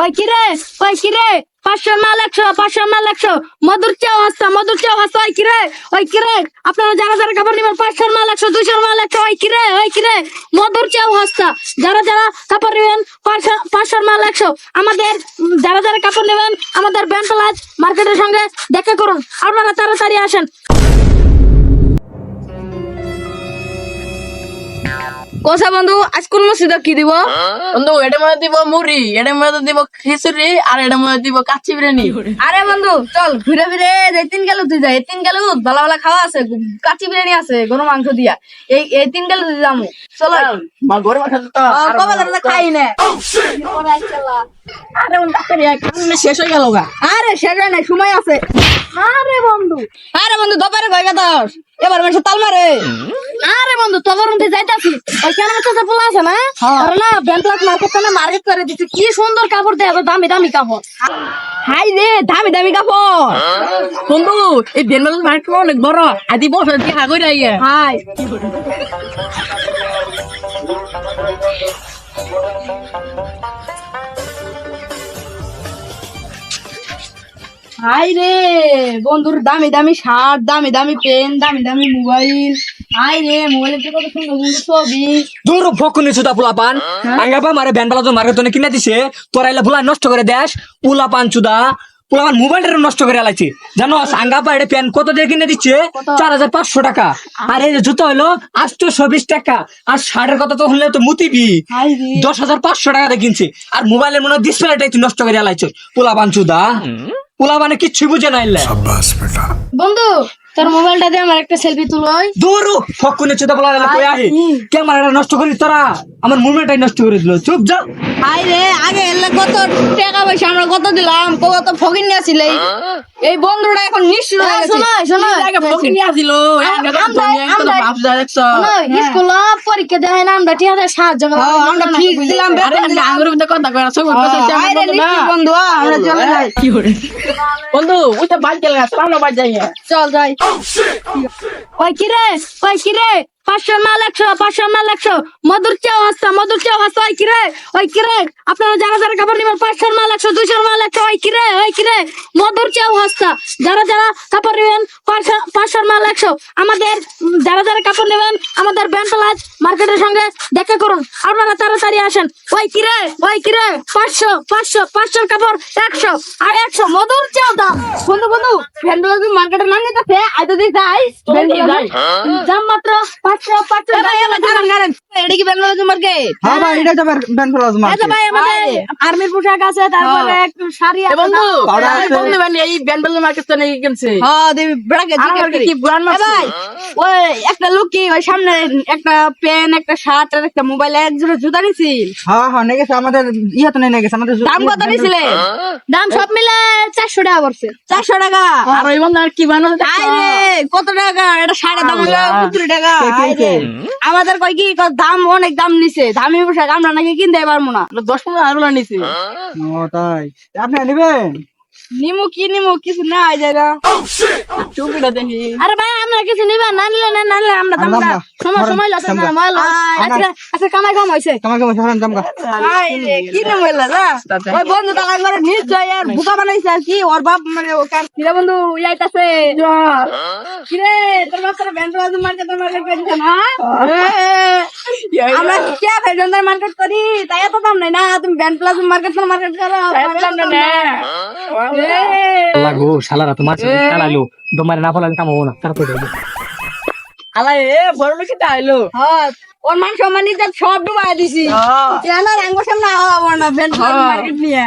ওই কিরে 500 মাল 100 মধুর চাও হাসা ওই কিরে আপনারা যারা যারা কাপড় নিবেন 500 মাল 100 200 মাল 100 ওই কিরে মধুর চাও হাসা যারা যারা কাপড় নিবেন 500 মাল 100 আমাদের যারা যারা কাপড় নেবেন আমাদের ব্যান্ডপ্লাজ মার্কেটের সঙ্গে দেখা করুন আপনারা তাড়াতাড়ি আসেন। কোসা বন্ধু আজ কোন মসজিদে কি দিব? বন্ধু এটার মধ্যে দিব মুড়ি, এটার মধ্যে দিব খিচুড়ি, আর এটার মধ্যে দিব কাচ্চি বিরিয়ানি। আরে বন্ধু চল ঘুরে ফিরে তিন গেল তুই যাই তিন গেল ভালো ভালো খাওয়া আছে, কাচ্চি বিরিয়ানি আছে গরু মাংস দিয়া, এই তিন গেল তুই যাবো চলো। মা ঘরে মাঠে তো কবে ধরে খাই না। আরে বন্ধু তাড়াতাড়ি আয়, কান্না শেষ হয়ে গেল গা। আরে সেটা নাই সময় আছে। আরে বন্ধু দপারে কয়গা দশ এবার মানুষ তাল মারে। আরে বন্ধু তোর মধ্যে যাইতাছি ওই কেন তো পোলা আছে না আর না ব্যান্ডপ্লাজ মার্কেট করে দিচ্ছে কি সুন্দর কাপড় দেয় দামি দামি কাপড়। হাই রে দামি দামি কাপড় বন্ধু এই বেনমাল মার্কেট অনেক বড়, আদি বছর কি হাগই রাই হাই হাই রে বন্ধুর দামি দামি শার্ট, দামি দামি পেন, দামি দামি মোবাইল। হাই রে মোবাইলের কত সুন্দর সুন্দর ছবি। দূর ফকুনি সুদা পোলা পান আঙ্গাপা মারে ভ্যান পালা তো মার্কেট কিনে দিছে তোরা এলা ভুলা নষ্ট করে দেশ পোলা পান চুদা পোলা পান মোবাইলটা নষ্ট করে আলাইছে জানো আঙ্গাপা এটা প্যান কত দিয়ে কিনে দিচ্ছে 4500 টাকা আর এই যে জুতো হলো 820 টাকা আর শার্টের কথা তো হলে তো মুতিবি 10,500 টাকা দিয়ে কিনছে আর মোবাইলের মনে ডিসপ্লেটাই তুই নষ্ট করে আলাইছে পোলা পান চুদা পোলা মানে কিচ্ছু বুঝে না এলে বন্ধু তোর মোবাইলটা দিয়ে আমার একটা সেলফি তুলোই। দূর ফকুনি চুদা পোলা কই আহে ক্যামেরাটা নষ্ট করি তোরা আমার মোবাইলটাই নষ্ট করে দিল চুপ যা। হাই রে আগে এলে কত টাকা পয়সা আমরা কত দিলাম কত ফকির নিয়ে আসলে এই বন্ধুটা এখন নিশ্চয় হয়ে গেছে। শোনো আগে ফকির নিয়ে আসিল আঙ্গা তো তুমি একদম ভাবছা দেখছো স্কুল পরীক্ষা দেয় না আমরা ঠিক আছে সাহায্য আমরা ফিস দিলাম আরে আঙ্গুর মধ্যে কথা কইরা সব বসাইছে বন্ধু আমরা চলে যাই। কি করে বন্ধু ওইটা বাদ গেল সামনে বাদ যাই চল যাই। ওই কিরে 500 মাল 100 মধুর চাও হাসা ওই কিরে আপনারা যারা যারা কাপড় নিবেন 500 মাল 100 200 মাল 100 ওই কিরে মধুর চাও হাসা যারা যারা কাপড় নিবেন 500 মাল 100 আমাদের যারা যারা কাপড় নেবেন আমাদের ব্যান্ডপ্লাজ মার্কেটের সঙ্গে দেখা করুন আপনারা তাড়াতাড়ি আসেন। ওই কিরে 500 কাপড় 100 আর 100 মধুর চাও দাম। বন্ধু ব্যান্ডপ্লাজ মার্কেটের নাম নিতেছে আইতো দিই যাই দাম মাত্র 500 এটা কি ব্যান্ডপ্লাজ মার্কেট? হ্যাঁ ভাই এটা তো ব্যান্ডপ্লাজ এই মার্কেট। ভাই আমাদের আর্মির পোশাক আছে তারপরে একটু শাড়ি আছে বন্ধু পাউডার আছে। বন্ধু মানে এই ব্যান্ডেল মার্কেট তো নেই কিনছে হ্যাঁ দেবি ব্রাকে আমাকে কি ব্র্যান্ড এ ভাই ওই একটা লোক কি ওই সামনে একটা পেন একটা শার্ট আর একটা মোবাইল এক জোড়া জুতা নিছিল হ্যাঁ নিয়ে গেছে আমাদের ইয়ে তো নিয়ে গেছে আমাদের দাম কত নিছিলে? দাম সব মিলে 400 টাকা পড়ছে। 400 টাকা আর ওই বন্ধু আর কি বানানো আরে কত টাকা এটা সাড়ে দাম হলো 70 টাকা। আরে আমাদের কই কি দাম অনেক দাম নিছে দামি পোশাক আমরা নাকি কিনতে পারবো না 10-15 আরো নিছে ও তাই আপনি নেবেন নিমু কিছু না হয়ে যায় না। টুপিটা দেখি আরে ভাই আমরা কিছু নিবা না নিলে আমরা দাম সময় লাগছে না মাল আচ্ছা কামাই কম হইছে তোমাকে বসালাম দাম আই রে কি নাম হইলা না ওই বন্ধু তালা করে নিশ্চয় আর বুকা বানাইছে আর কি ওর বাপ মানে ও কার কিরে বন্ধু ইয়াইতাছে কিরে তোর বাপরে ব্যান্ডপ্লাজ মার্কেট করিস না আমরা কে ফ্যাশনের মার্কেট করি তাই এত দাম নাই না তুমি ব্যান্ডপ্লাজ মার্কেট করো দাম না লাগো শালারা তো মাছ চালালো তোমার না ফলালে কাম হবো না তারপরে আলাই এ বড় লোক কি আইলো হ্যাঁ ওর মান সম্মান সব ডুবাই দিছি এনার আঙ্গুর সামনে আওয়া না ব্যান্ডপ্লাজ মার্কেট নিয়ে